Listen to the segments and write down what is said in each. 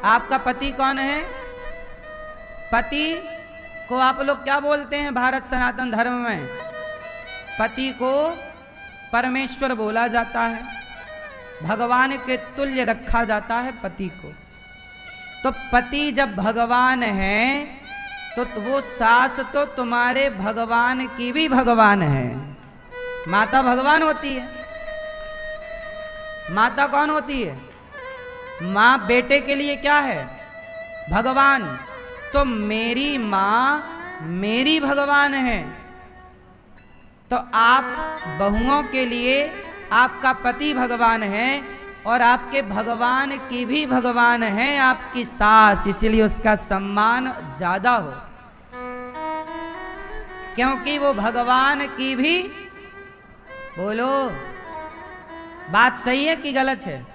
आपका पति कौन है? पति को आप लोग क्या बोलते हैं भारत सनातन धर्म में? पति को परमेश्वर बोला जाता है, भगवान के तुल्य रखा जाता है पति को। तो पति जब भगवान है तो वो सास तो तुम्हारे भगवान की भी भगवान है। माता भगवान होती है। माता कौन होती है? माँ बेटे के लिए क्या है? भगवान। तो मेरी माँ मेरी भगवान है। तो आप बहुओं के लिए आपका पति भगवान है और आपके भगवान की भी भगवान है आपकी सास, इसलिए उसका सम्मान ज्यादा हो, क्योंकि वो भगवान की भी। बोलो, बात सही है कि गलत है?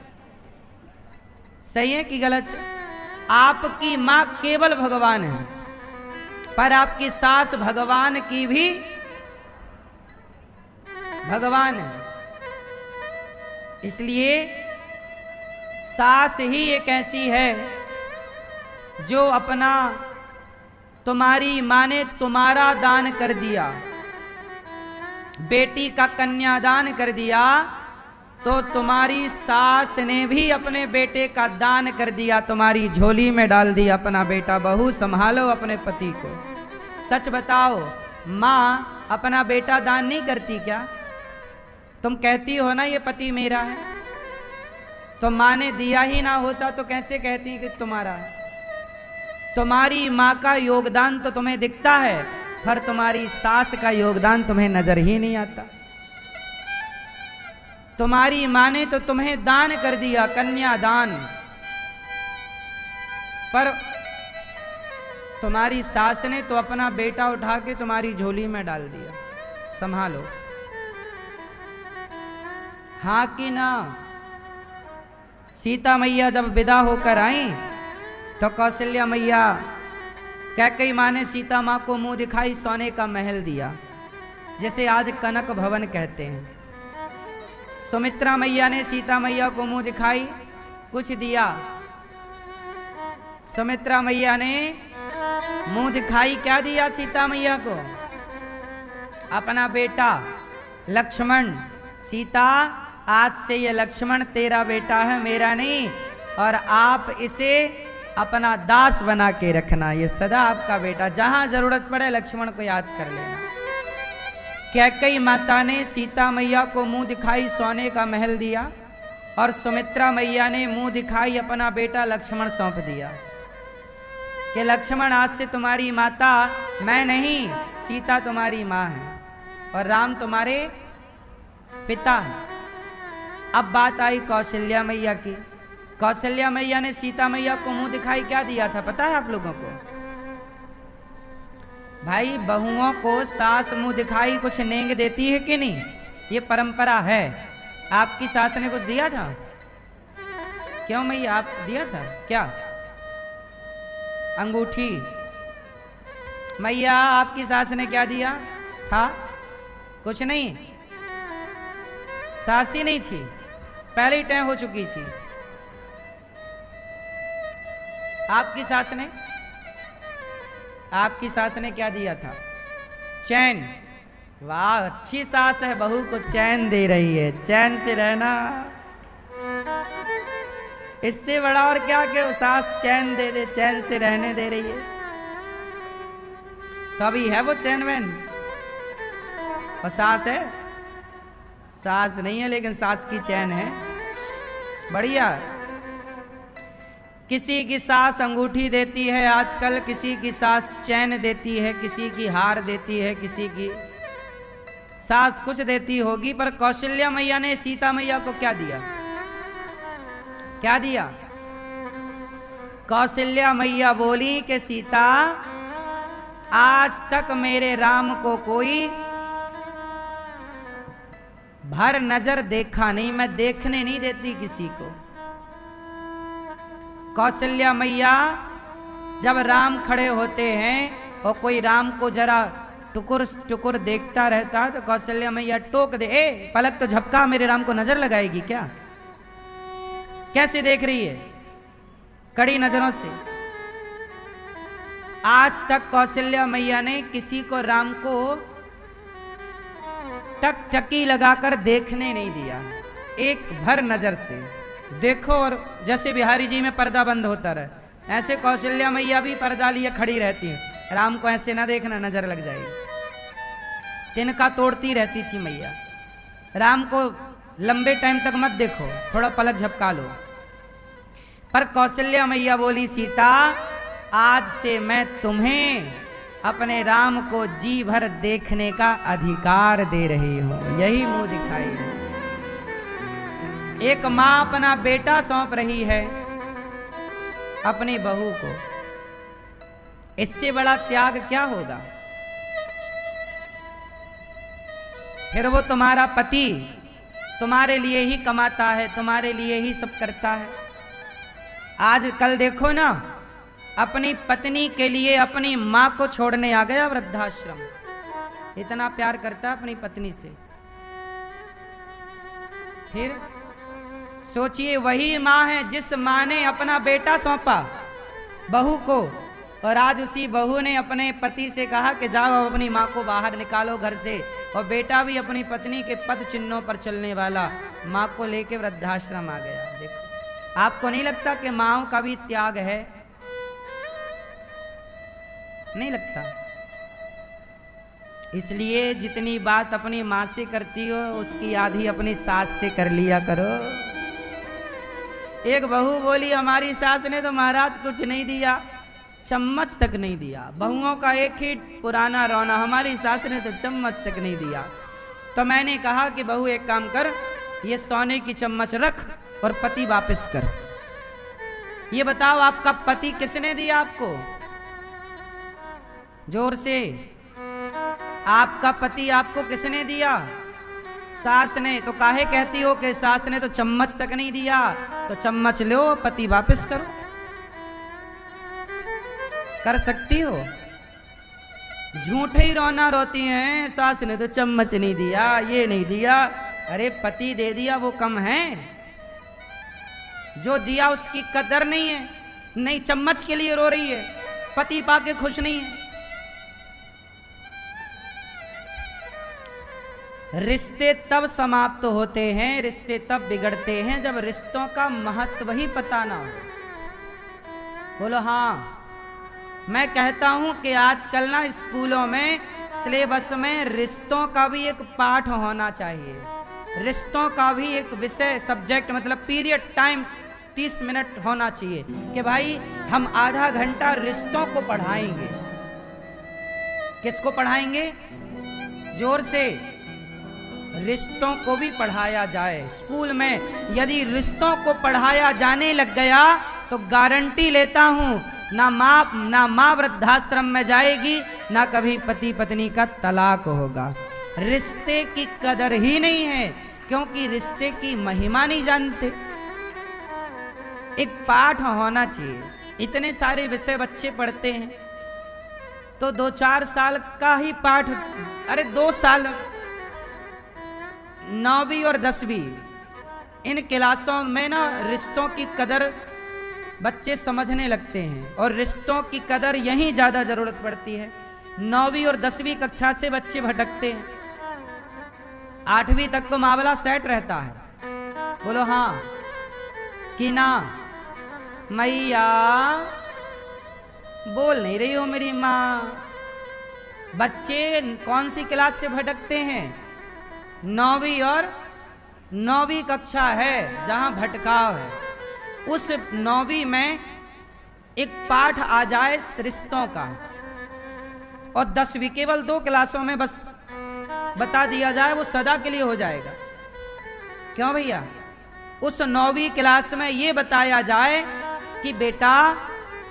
सही है कि गलत है? आपकी मां केवल भगवान है, पर आपकी सास भगवान की भी भगवान है। इसलिए सास ही एक ऐसी है जो अपना, तुम्हारी मां ने तुम्हारा दान कर दिया, बेटी का कन्यादान कर दिया, तो तुम्हारी सास ने भी अपने बेटे का दान कर दिया, तुम्हारी झोली में डाल दिया अपना बेटा। बहू संभालो अपने पति को। सच बताओ, माँ अपना बेटा दान नहीं करती क्या? तुम कहती हो ना ये पति मेरा है, तो माँ ने दिया ही ना होता तो कैसे कहती कि तुम्हारा है? तुम्हारी माँ का योगदान तो तुम्हें दिखता है, पर तुम्हारी सास का योगदान तुम्हें नजर ही नहीं आता। तुम्हारी माँ ने तो तुम्हें दान कर दिया, कन्यादान, पर तुम्हारी सास ने तो अपना बेटा उठा के तुम्हारी झोली में डाल दिया। संभालो, हाँ कि ना? सीता मैया जब विदा होकर आई तो कौशल्या मैया, कैकेयी माँ ने सीता माँ को मुंह दिखाई, सोने का महल दिया, जिसे आज कनक भवन कहते हैं। सुमित्रा मैया ने सीता मैया को मुंह दिखाई, कुछ दिया। सुमित्रा मैया ने मुंह दिखाई, क्या दिया सीता मैया को? अपना बेटा लक्ष्मण। सीता, आज से ये लक्ष्मण तेरा बेटा है, मेरा नहीं, और आप इसे अपना दास बना के रखना, ये सदा आपका बेटा, जहां जरूरत पड़े लक्ष्मण को याद कर लेना। कैकेयी माता ने सीता मैया को मुंह दिखाई, सोने का महल दिया, और सुमित्रा मैया ने मुंह दिखाई, अपना बेटा लक्ष्मण सौंप दिया कि लक्ष्मण, आज से तुम्हारी माता मैं नहीं, सीता तुम्हारी माँ है और राम तुम्हारे पिता है। अब बात आई कौशल्या मैया की। कौशल्या मैया ने सीता मैया को मुंह दिखाई क्या दिया था पता है आप लोगों को? भाई, बहुओं को सास मुंह दिखाई कुछ नेंग देती है कि नहीं? ये परंपरा है। आपकी सास ने कुछ दिया था? क्यों मैया, आप दिया था क्या? अंगूठी। मैया, आपकी सास ने क्या दिया था? कुछ नहीं, सास ही नहीं थी, पहले ही तय हो चुकी थी। आपकी सास ने क्या दिया था? चैन। वाह, अच्छी सास है, बहू को चैन दे रही है, चैन से रहना। इससे बड़ा और क्या कि सास चैन दे दे, चैन से रहने दे रही है। तो अभी है वो चैन वैन? और सास है? सास नहीं है, लेकिन सास की चैन है। बढ़िया। किसी की सास अंगूठी देती है आजकल, किसी की सास चैन देती है, किसी की हार देती है, किसी की सास कुछ देती होगी। पर कौशल्या मैया ने सीता मैया को क्या दिया? क्या दिया? कौशल्या मैया बोली कि सीता, आज तक मेरे राम को कोई भर नजर देखा नहीं, मैं देखने नहीं देती किसी को। कौशल्या मैया जब राम खड़े होते हैं और कोई राम को जरा टुकुर टुकुर देखता रहता है तो कौशल्या मैया टोक दे, ए पलक तो झपका, मेरे राम को नजर लगाएगी क्या? कैसे देख रही है? कड़ी नजरों से। आज तक कौशल्या मैया ने किसी को राम को टकटकी लगाकर देखने नहीं दिया, एक भर नजर से देखो। और जैसे बिहारी जी में पर्दा बंद होता रहे, ऐसे कौशल्या मैया भी पर्दा लिए खड़ी रहती है, राम को ऐसे ना देखना, नजर लग जाएगी। तिनका तोड़ती रहती थी मैया, राम को लंबे टाइम तक मत देखो, थोड़ा पलक झपका लो। पर कौशल्या मैया बोली, सीता आज से मैं तुम्हें अपने राम को जी भर देखने का अधिकार दे रही हूं। यही मुंह दिखाई है। एक मां अपना बेटा सौंप रही है अपनी बहू को, इससे बड़ा त्याग क्या होगा। फिर वो तुम्हारा पति तुम्हारे लिए ही कमाता है, तुम्हारे लिए ही सब करता है। आज कल देखो ना, अपनी पत्नी के लिए अपनी मां को छोड़ने आ गया वृद्धाश्रम, इतना प्यार करता है अपनी पत्नी से। फिर सोचिए, वही मां है जिस मां ने अपना बेटा सौंपा बहू को, और आज उसी बहू ने अपने पति से कहा कि जाओ अपनी मां को बाहर निकालो घर से, और बेटा भी अपनी पत्नी के पद चिन्हों पर चलने वाला मां को लेके वृद्धाश्रम आ गया। देखो, आपको नहीं लगता कि माओं का भी त्याग है? नहीं लगता? इसलिए जितनी बात अपनी मां से करती हो, उसकी आधी अपनी सास से कर लिया करो। एक बहू बोली, हमारी सास ने तो महाराज कुछ नहीं दिया, चम्मच तक नहीं दिया। बहुओं का एक ही पुराना रौना, हमारी सास ने तो चम्मच तक नहीं दिया। तो मैंने कहा कि बहू एक काम कर, ये सोने की चम्मच रख और पति वापस कर। ये बताओ, आपका पति किसने दिया आपको? जोर से, आपका पति आपको किसने दिया? सास ने। तो काहे कहती हो कि सास ने तो चम्मच तक नहीं दिया? तो चम्मच लो, पति वापस करो। कर सकती हो? झूठे ही रोना रोती हैं, सास ने तो चम्मच नहीं दिया, ये नहीं दिया। अरे पति दे दिया वो कम है? जो दिया उसकी कदर नहीं है, नहीं चम्मच के लिए रो रही है, पति पाके खुश नहीं है। रिश्ते तब समाप्त होते हैं, रिश्ते तब बिगड़ते हैं जब रिश्तों का महत्व ही पता ना हो। बोलो हाँ। मैं कहता हूं कि आजकल ना स्कूलों में सिलेबस में रिश्तों का भी एक पाठ होना चाहिए, रिश्तों का भी एक विषय, सब्जेक्ट, मतलब पीरियड टाइम 30 मिनट होना चाहिए कि भाई हम आधा घंटा रिश्तों को पढ़ाएंगे। किसको पढ़ाएंगे? जोर से, रिश्तों को भी पढ़ाया जाए। स्कूल में यदि रिश्तों को पढ़ाया जाने लग गया तो गारंटी लेता हूं, ना माँ वृद्धाश्रम में जाएगी, ना कभी पति पत्नी का तलाक होगा। रिश्ते की कदर ही नहीं है, क्योंकि रिश्ते की महिमा नहीं जानते। एक पाठ होना चाहिए। इतने सारे विषय बच्चे पढ़ते हैं, तो 2-4 साल का ही पाठ, अरे 2 साल 9वीं और 10वीं इन क्लासों में ना रिश्तों की कदर बच्चे समझने लगते हैं, और रिश्तों की कदर यहीं ज़्यादा ज़रूरत पड़ती है। 9वीं और 10वीं कक्षा से बच्चे भटकते हैं, 8वीं तक तो मामला सेट रहता है। बोलो हाँ कि ना? मैया बोल नहीं रही हो मेरी माँ। बच्चे कौन सी क्लास से भटकते हैं? 9वीं और 9वीं कक्षा है जहां भटकाव है। उस 9वीं में एक पाठ आ जाए रिश्तों का, और 10वीं केवल 2 क्लासों में बस बता दिया जाए, वो सदा के लिए हो जाएगा। क्यों भैया? उस 9वीं क्लास में ये बताया जाए कि बेटा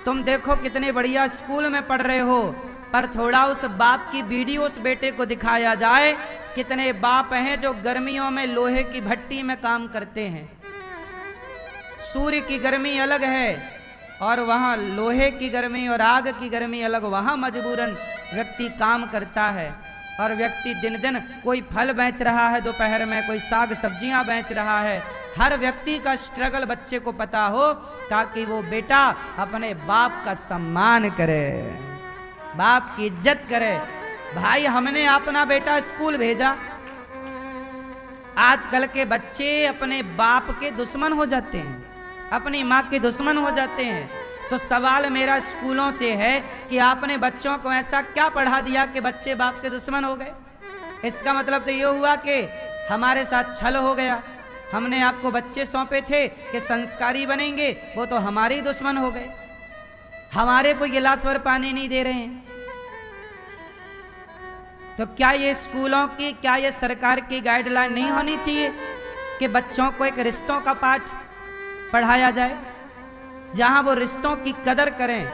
तुम देखो कितने बढ़िया स्कूल में पढ़ रहे हो, पर थोड़ा उस बाप की वीडियो उस बेटे को दिखाया जाए। कितने बाप हैं जो गर्मियों में लोहे की भट्टी में काम करते हैं। सूर्य की गर्मी अलग है और वहाँ लोहे की गर्मी और आग की गर्मी अलग, वहाँ मजबूरन व्यक्ति काम करता है। और व्यक्ति दिन दिन कोई फल बेच रहा है, दोपहर में कोई साग सब्जियां बेच रहा है। हर व्यक्ति का स्ट्रगल बच्चे को पता हो, ताकि वो बेटा अपने बाप का सम्मान करे, बाप की इज्जत करे। भाई हमने अपना बेटा स्कूल भेजा, आजकल के बच्चे अपने बाप के दुश्मन हो जाते हैं, अपनी माँ के दुश्मन हो जाते हैं। तो सवाल मेरा स्कूलों से है कि आपने बच्चों को ऐसा क्या पढ़ा दिया कि बच्चे बाप के दुश्मन हो गए? इसका मतलब तो ये हुआ कि हमारे साथ छल हो गया। हमने आपको बच्चे सौंपे थे कि संस्कारी बनेंगे, वो तो हमारे ही दुश्मन हो गए, हमारे कोई गिलास भर पानी नहीं दे रहे हैं। तो क्या ये स्कूलों की, क्या ये सरकार की गाइडलाइन नहीं होनी चाहिए कि बच्चों को एक रिश्तों का पाठ पढ़ाया जाए, जहां वो रिश्तों की कदर करें,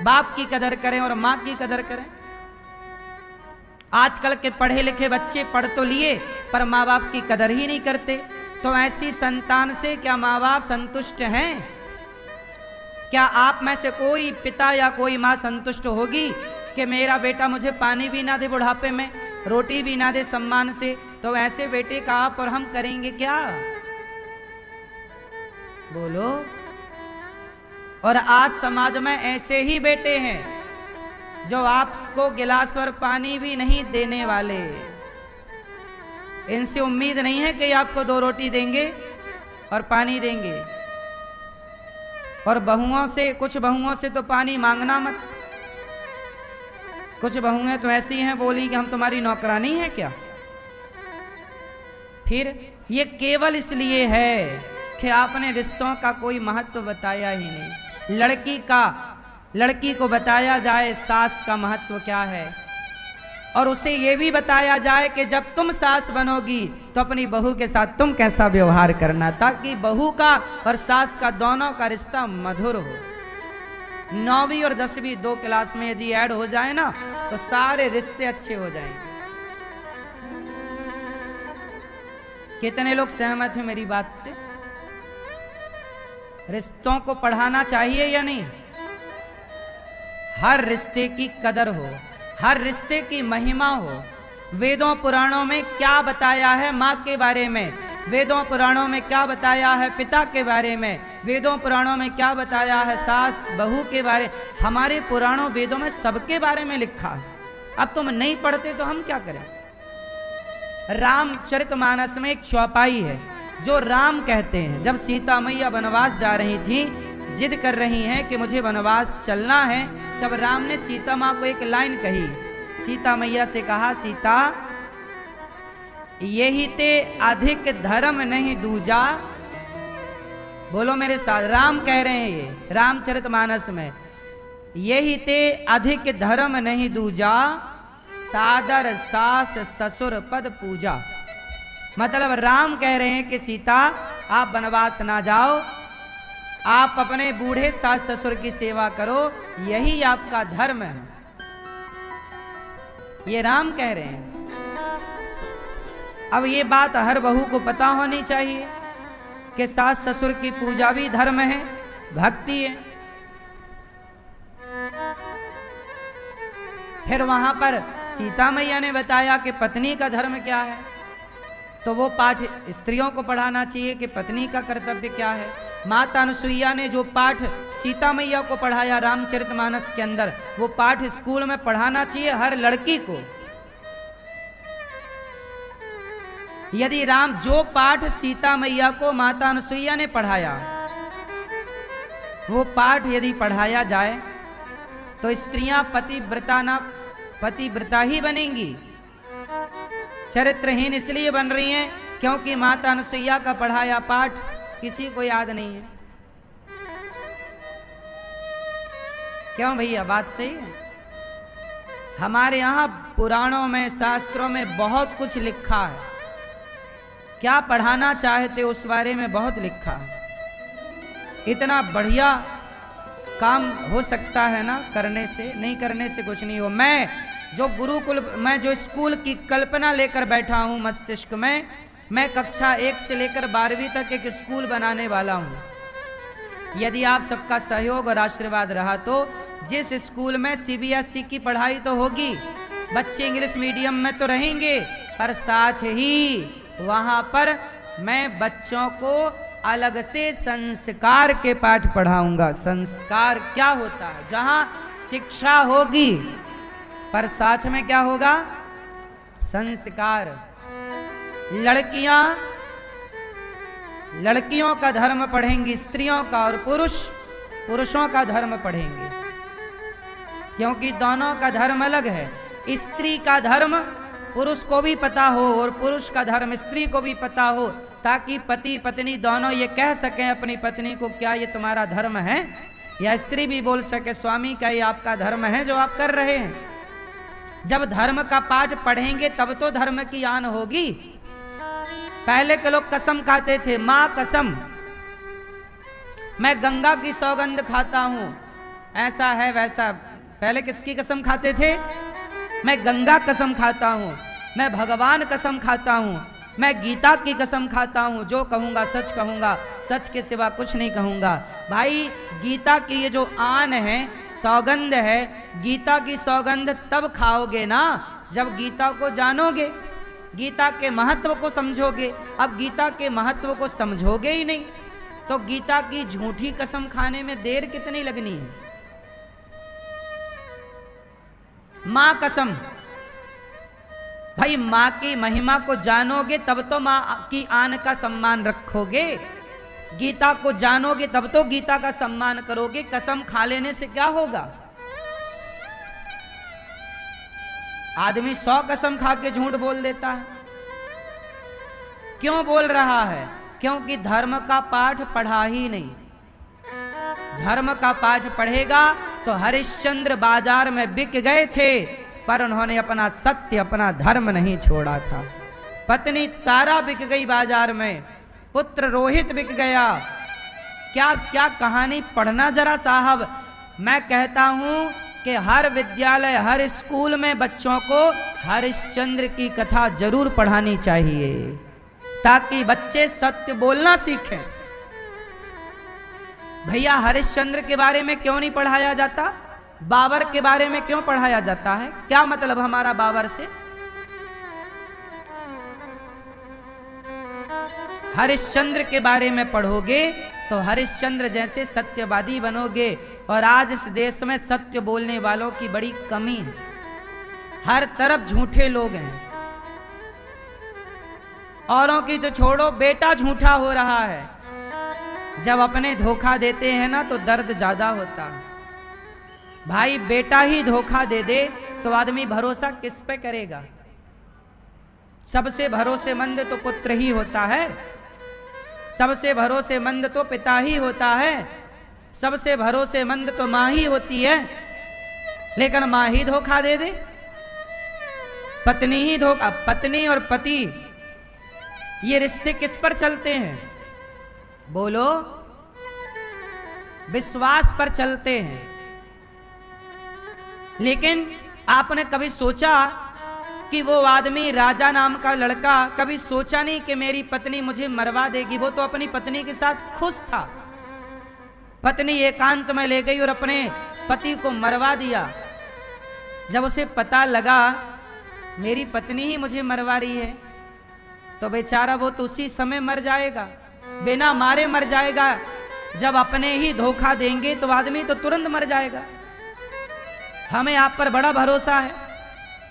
बाप की कदर करें और माँ की कदर करें? आजकल के पढ़े लिखे बच्चे पढ़ तो लिए पर माँ बाप की कदर ही नहीं करते। तो ऐसी संतान से क्या माँ बाप संतुष्ट हैं? क्या आप में से कोई पिता या कोई माँ संतुष्ट होगी कि मेरा बेटा मुझे पानी भी ना दे बुढ़ापे में, रोटी भी ना दे सम्मान से? तो ऐसे बेटे का आप और हम करेंगे क्या? बोलो। और आज समाज में ऐसे ही बेटे हैं जो आपको गिलास भर पानी भी नहीं देने वाले। इनसे उम्मीद नहीं है कि आपको 2 रोटी देंगे और पानी देंगे। और बहुओं से, कुछ बहुओं से तो पानी मांगना मत। कुछ बहुएं तो ऐसी हैं, बोली कि हम तुम्हारी नौकरानी है क्या? फिर ये केवल इसलिए है कि आपने रिश्तों का कोई महत्व बताया ही नहीं। लड़की को बताया जाए सास का महत्व क्या है, और उसे ये भी बताया जाए कि जब तुम सास बनोगी तो अपनी बहू के साथ तुम कैसा व्यवहार करना, ताकि बहू का और सास का दोनों का रिश्ता मधुर हो। 9वीं और 10वीं 2 क्लास में यदि ऐड हो जाए ना, तो सारे रिश्ते अच्छे हो जाएंगे। कितने लोग सहमत हैं मेरी बात से? रिश्तों को पढ़ाना चाहिए या नहीं? हर रिश्ते की कदर हो, हर रिश्ते की महिमा हो। वेदों पुराणों में क्या बताया है माँ के बारे में, वेदों पुराणों में क्या बताया है पिता के बारे में, वेदों पुराणों में क्या बताया है सास बहू के बारे। हमारे पुराणों वेदों में सबके बारे में लिखा है। अब तुम नहीं पढ़ते तो हम क्या करें? रामचरितमानस में एक चौपाई है जो राम कहते हैं, जब सीता मैया वनवास जा रही थी, जिद कर रही हैं कि मुझे वनवास चलना है, तब राम ने सीता माँ को एक लाइन कही। सीता मैया से कहा, सीता यही ते अधिक धर्म नहीं दूजा। बोलो मेरे साथ, राम कह रहे हैं ये रामचरितमानस में, यही ते अधिक धर्म नहीं दूजा, सादर सास ससुर पद पूजा। मतलब राम कह रहे हैं कि सीता आप वनवास ना जाओ, आप अपने बूढ़े सास ससुर की सेवा करो, यही आपका धर्म है। ये राम कह रहे हैं। अब ये बात हर बहू को पता होनी चाहिए कि सास ससुर की पूजा भी धर्म है, भक्ति है। फिर वहां पर सीता मैया ने बताया कि पत्नी का धर्म क्या है, तो वो पाठ स्त्रियों को पढ़ाना चाहिए कि पत्नी का कर्तव्य क्या है। माता अनुसुईया ने जो पाठ सीता मैया को पढ़ाया रामचरितमानस के अंदर, वो पाठ स्कूल में पढ़ाना चाहिए हर लड़की को। यदि जो पाठ सीता मैया को माता अनुसुईया ने पढ़ाया, वो पाठ यदि पढ़ाया जाए तो स्त्रियां पतिव्रता ही बनेंगी। चरित्रहीन इसलिए बन रही हैं क्योंकि माता अनुसुईया का पढ़ाया पाठ किसी को याद नहीं है। क्यों भैया, बात सही है? हमारे यहां पुराणों में, शास्त्रों में बहुत कुछ लिखा है। क्या पढ़ाना चाहते उस बारे में बहुत लिखा है। इतना बढ़िया काम हो सकता है ना करने से, नहीं करने से कुछ नहीं हो। मैं जो स्कूल की कल्पना लेकर बैठा हूं मस्तिष्क में, मैं कक्षा 1 से लेकर 12वीं तक एक स्कूल बनाने वाला हूं। यदि आप सबका सहयोग और आशीर्वाद रहा तो जिस स्कूल में CBSE की पढ़ाई तो होगी, बच्चे इंग्लिश मीडियम में तो रहेंगे, पर साथ ही वहां पर मैं बच्चों को अलग से संस्कार के पाठ पढ़ाऊंगा। संस्कार क्या होता है? जहां शिक्षा होगी पर साथ में क्या होगा? संस्कार। लड़कियों का धर्म पढ़ेंगी, स्त्रियों का, और पुरुषों का धर्म पढ़ेंगे, क्योंकि दोनों का धर्म अलग है। स्त्री का धर्म पुरुष को भी पता हो और पुरुष का धर्म स्त्री को भी पता हो, ताकि पति पत्नी दोनों ये कह सकें अपनी पत्नी को, क्या ये तुम्हारा धर्म है? या स्त्री भी बोल सके, स्वामी क्या ये आपका धर्म है जो आप कर रहे हैं? जब धर्म का पाठ पढ़ेंगे तब तो धर्म की आन होगी। पहले के लोग कसम खाते थे, मां कसम, मैं गंगा की सौगंध खाता हूं, ऐसा है वैसा। पहले किसकी कसम खाते थे? मैं गंगा कसम खाता हूं, मैं भगवान कसम खाता हूं, मैं गीता की कसम खाता हूं, जो कहूंगा सच कहूंगा, सच के सिवा कुछ नहीं कहूंगा। भाई गीता की ये जो आन है, सौगंध है, गीता की सौगंध तब खाओगे ना जब गीता को जानोगे, गीता के महत्व को समझोगे। अब गीता के महत्व को समझोगे ही नहीं तो गीता की झूठी कसम खाने में देर कितनी लगनी है? मां कसम, भाई मां की महिमा को जानोगे तब तो मां की आन का सम्मान रखोगे। गीता को जानोगे तब तो गीता का सम्मान करोगे। कसम खा लेने से क्या होगा? आदमी 100 कसम खा के झूठ बोल देता है। क्यों बोल रहा है? क्योंकि धर्म का पाठ पढ़ा ही नहीं। धर्म का पाठ पढ़ेगा तो हरिश्चंद्र बाजार में बिक गए थे, पर उन्होंने अपना सत्य, अपना धर्म नहीं छोड़ा था। पत्नी तारा बिक गई बाजार में, पुत्र रोहित बिक गया। क्या क्या कहानी पढ़ना जरा साहब। मैं कहता हूं कि हर विद्यालय, हर स्कूल में बच्चों को हरिश्चंद्र की कथा जरूर पढ़ानी चाहिए, ताकि बच्चे सत्य बोलना सीखें। भैया हरिश्चंद्र के बारे में क्यों नहीं पढ़ाया जाता? बाबर के बारे में क्यों पढ़ाया जाता है? क्या मतलब हमारा बाबर से? हरिश्चंद्र के बारे में पढ़ोगे तो हरिश्चंद्र जैसे सत्यवादी बनोगे। और आज इस देश में सत्य बोलने वालों की बड़ी कमी है। हर तरफ झूठे लोग हैं। औरों की तो छोड़ो, बेटा झूठा हो रहा है। जब अपने धोखा देते हैं ना तो दर्द ज्यादा होता है। भाई बेटा ही धोखा दे दे तो आदमी भरोसा किस पे करेगा? सबसे भरोसेमंद तो पुत्र ही होता है, सबसे भरोसेमंद तो पिता ही होता है, सबसे भरोसेमंद तो मां ही होती है। लेकिन मां ही धोखा दे दे, पत्नी ही धोखा। पत्नी और पति ये रिश्ते किस पर चलते हैं? बोलो, विश्वास पर चलते हैं। लेकिन आपने कभी सोचा कि वो आदमी, राजा नाम का लड़का, कभी सोचा नहीं कि मेरी पत्नी मुझे मरवा देगी? वो तो अपनी पत्नी के साथ खुश था। पत्नी एकांत में ले गई और अपने पति को मरवा दिया। जब उसे पता लगा मेरी पत्नी ही मुझे मरवा रही है, तो बेचारा वो तो उसी समय मर जाएगा, बिना मारे मर जाएगा। जब अपने ही धोखा देंगे तो आदमी तो तुरंत मर जाएगा। हमें आप पर बड़ा भरोसा है,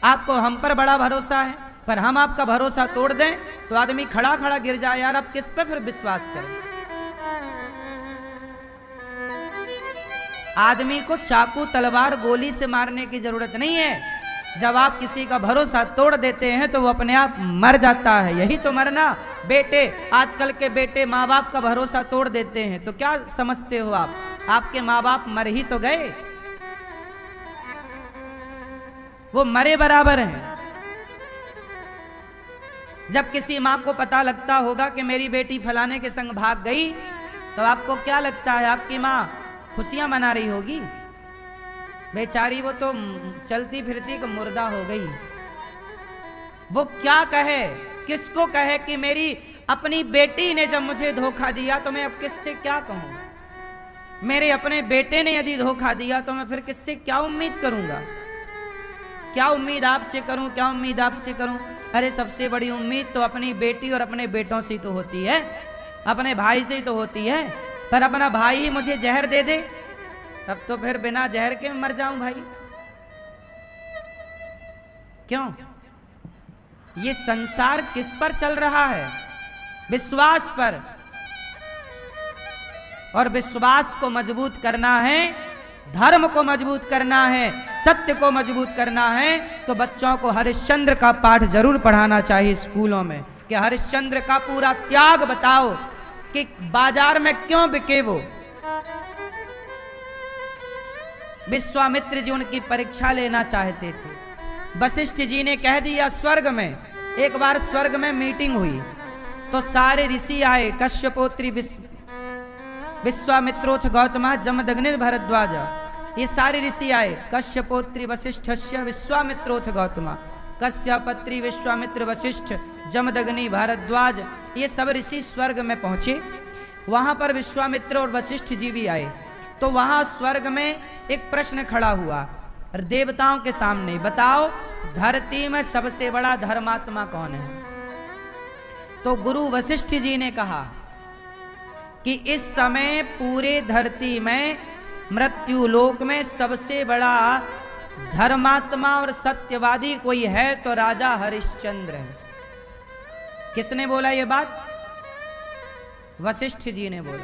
आपको हम पर बड़ा भरोसा है, पर हम आपका भरोसा तोड़ दें तो आदमी खड़ा खड़ा गिर जाए। यार अब किस पे फिर विश्वास करें? आदमी को चाकू तलवार गोली से मारने की जरूरत नहीं है। जब आप किसी का भरोसा तोड़ देते हैं तो वो अपने आप मर जाता है। यही तो मरना। बेटे, आजकल के बेटे माँ बाप का भरोसा तोड़ देते हैं तो क्या समझते हो आप? आपके माँ बाप मर ही तो गए, वो मरे बराबर हैं। जब किसी माँ को पता लगता होगा कि मेरी बेटी फलाने के संग भाग गई, तो आपको क्या लगता है? आपकी माँ खुशियां मना रही होगी? बेचारी वो तो चलती फिरती को मुर्दा हो गई। वो क्या कहे, किसको कहे कि मेरी अपनी बेटी ने जब मुझे धोखा दिया तो मैं अब किससे क्या कहूं? मेरे अपने बेटे ने यदि धोखा दिया तो मैं फिर किससे क्या उम्मीद करूंगा? क्या उम्मीद आपसे करूं, क्या उम्मीद आपसे करूं? अरे सबसे बड़ी उम्मीद तो अपनी बेटी और अपने बेटों से ही तो होती है, अपने भाई से ही तो होती है। पर अपना भाई ही मुझे जहर दे दे, तब तो फिर बिना जहर के मर जाऊं भाई। क्यों? ये संसार किस पर चल रहा है? विश्वास पर। और विश्वास को मजबूत करना है, धर्म को मजबूत करना है, सत्य को मजबूत करना है, तो बच्चों को हरिश्चंद्र का पाठ जरूर पढ़ाना चाहिए स्कूलों में, कि हरिश्चंद्र का पूरा त्याग बताओ कि बाजार में क्यों बिके वो। विश्वामित्र जी उनकी परीक्षा लेना चाहते थे। वशिष्ठ जी ने कह दिया स्वर्ग में, एक बार स्वर्ग में मीटिंग हुई तो सारे ऋषि आए, कश्यपोत्री विश्वामित्रोथ गौतम जमदग्नि भरद्वाज, ये सारे ऋषि आए। कश्यपोत्री वशिष्ठस्य विश्वामित्रोथ गौतम, कश्यपत्री विश्वामित्र वशिष्ठ जमदग्नि भारद्वाज, ये सब ऋषि स्वर्ग में पहुंचे। वहां पर विश्वामित्र और वशिष्ठ जी भी आए। तो वहां स्वर्ग में एक प्रश्न खड़ा हुआ देवताओं के सामने, बताओ धरती में सबसे बड़ा धर्मात्मा कौन है? तो गुरु वशिष्ठ जी ने कहा कि इस समय पूरे धरती में मृत्यु लोक में सबसे बड़ा धर्मात्मा और सत्यवादी कोई है तो राजा हरिश्चंद्र है। किसने बोला ये बात? वशिष्ठ जी ने बोला।